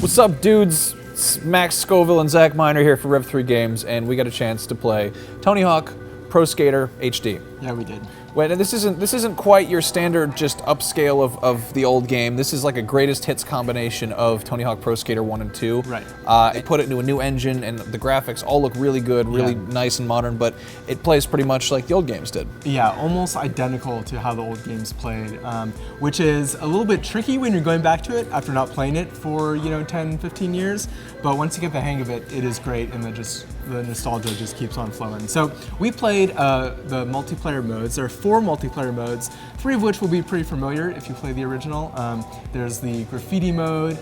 What's up, dudes? It's Max Scoville and Zach Miner here for Rev 3 Games, and we got a chance to play Tony Hawk Pro Skater HD. Yeah, we did. Well, this isn't quite your standard just upscale of the old game. This is like a greatest hits combination of Tony Hawk Pro Skater 1 and 2. Right. They put it into a new engine, and the graphics all look really good, really nice and modern, but it plays pretty much like the old games did. Yeah, almost identical to how the old games played, which is a little bit tricky when you're going back to it after not playing it for 10, 15 years. But once you get the hang of it, it is great, and the nostalgia just keeps on flowing. So we played the multiplayer modes. There are 4 multiplayer modes, 3 of which will be pretty familiar if you play the original. There's the graffiti mode,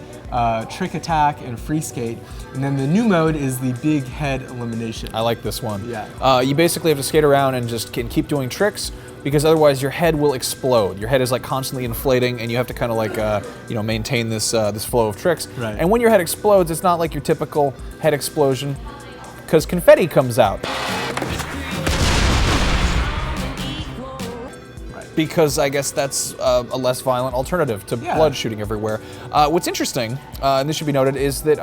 trick attack, and free skate. And then the new mode is the big head elimination. I like this one. Yeah. You basically have to skate around and just can keep doing tricks, because otherwise your head will explode. Your head is like constantly inflating, and you have to kind of like maintain this flow of tricks. Right. And when your head explodes, it's not like your typical head explosion, because confetti comes out. Because I guess that's a less violent alternative to blood shooting everywhere. What's interesting, and this should be noted, is that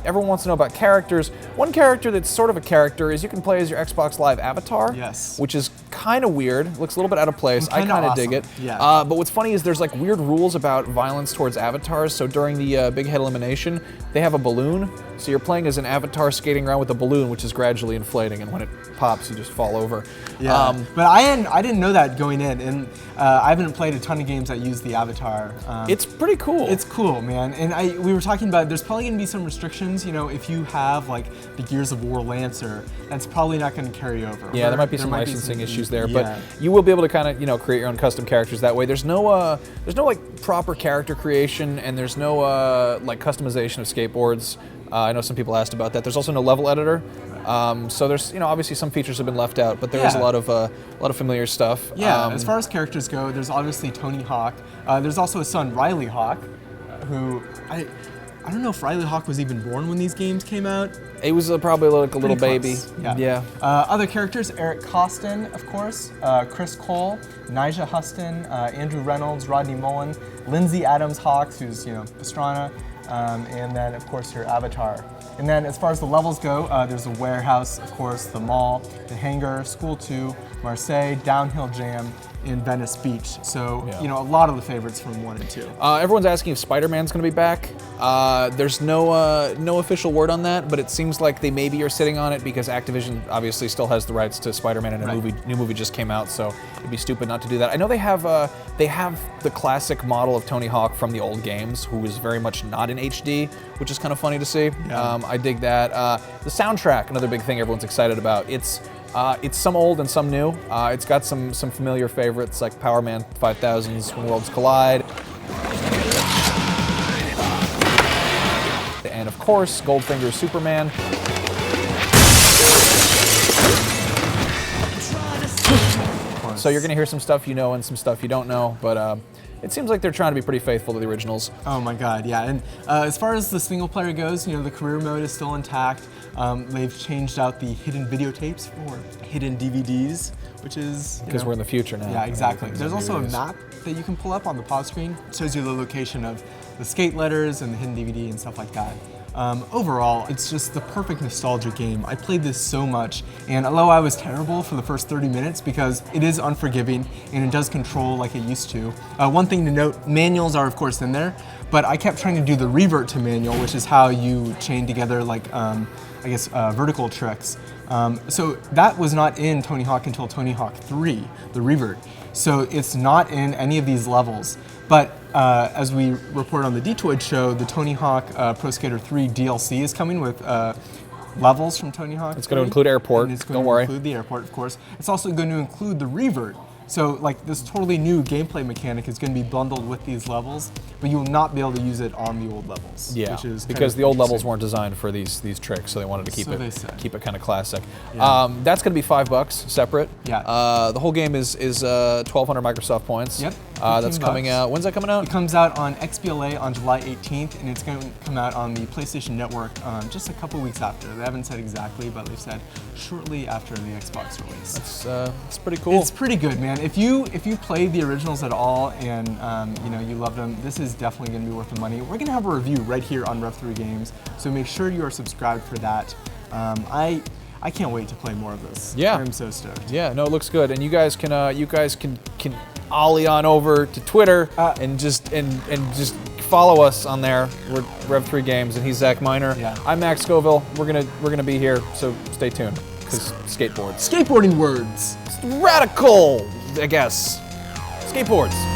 everyone wants to know about characters. One character that's sort of a character is you can play as your Xbox Live avatar, which is kind of weird. Looks a little bit out of place. I kind of dig it. Yeah. But what's funny is there's like weird rules about violence towards avatars. So during the big head elimination, they have a balloon. So you're playing as an avatar skating around with a balloon, which is gradually inflating, and when it pops, you just fall over. Yeah, but I didn't know that going in, and I haven't played a ton of games that use the avatar. It's pretty cool. It's cool, man. And we were talking about there's probably going to be some restrictions. If you have like the Gears of War Lancer, that's probably not going to carry over. Yeah, there might be some licensing issues there, but you will be able to kind of create your own custom characters that way. There's no like proper character creation, and there's no like customization of skateboards. I know some people asked about that. There's also no level editor. So there's, obviously some features have been left out, but there is a lot of familiar stuff. Yeah, as far as characters go, there's obviously Tony Hawk. There's also his son Riley Hawk, who I don't know if Riley Hawk was even born when these games came out. He was probably like a little baby. Yeah. Other characters: Eric Costin, of course, Chris Cole, Nigel Huston, Andrew Reynolds, Rodney Mullen, Lindsay Adams Hawks, who's Pastrana. And then, of course, your avatar. And then as far as the levels go, there's a warehouse, of course, the mall, the hangar, School 2, Marseille, Downhill Jam, and Venice Beach. So, a lot of the favorites from 1 and 2. Everyone's asking if Spider-Man's going to be back. There's no official word on that, but it seems like they maybe are sitting on it because Activision obviously still has the rights to Spider-Man, and a new movie just came out, so it'd be stupid not to do that. I know they have the classic model of Tony Hawk from the old games, who is very much not in HD, which is kind of funny to see. Yeah. I dig that. The soundtrack, another big thing everyone's excited about. It's some old and some new. It's got some familiar favorites like Power Man 5000's When Worlds Collide. And of course, Goldfinger's Superman. So you're gonna hear some stuff you know and some stuff you don't know, but it seems like they're trying to be pretty faithful to the originals. Oh my God, yeah. And as far as the single player goes, the career mode is still intact. They've changed out the hidden videotapes for hidden DVDs, which is because we're in the future now. Yeah, exactly. There's also a map that you can pull up on the pause screen. It shows you the location of the skate letters and the hidden DVD and stuff like that. Overall, it's just the perfect nostalgia game. I played this so much, and although I was terrible for the first 30 minutes because it is unforgiving and it does control like it used to. One thing to note, manuals are of course in there, but I kept trying to do the revert to manual, which is how you chain together like, vertical tricks. So that was not in Tony Hawk until Tony Hawk 3, the revert. So it's not in any of these levels. But as we reported on the Detoid show, the Tony Hawk Pro Skater 3 DLC is coming with levels from Tony Hawk. It's going to include airport, don't worry. It's going to include the airport, of course. It's also going to include the revert. So like this totally new gameplay mechanic is going to be bundled with these levels, but you will not be able to use it on the old levels. Yeah, which is because the old levels weren't designed for these tricks, so they wanted to keep it kind of classic. Yeah. That's going to be $5 separate. Yeah. The whole game is 1,200 Microsoft points. Yep. That's coming out. When's that coming out? It comes out on XBLA on July 18th, and it's going to come out on the PlayStation Network just a couple weeks after. They haven't said exactly, but they've said shortly after the Xbox release. That's pretty cool. It's pretty good, man. If you played the originals at all and you loved them, this is definitely going to be worth the money. We're going to have a review right here on Rev3 Games, so make sure you are subscribed for that. I can't wait to play more of this. Yeah, I'm so stoked. Yeah, no, it looks good, and you guys can ollie on over to Twitter and just follow us on there. We're Rev3 Games, and he's Zach Miner. Yeah. I'm Max Scoville. We're gonna be here, so stay tuned. Because skateboards. Skateboarding words. Radical, I guess. Skateboards.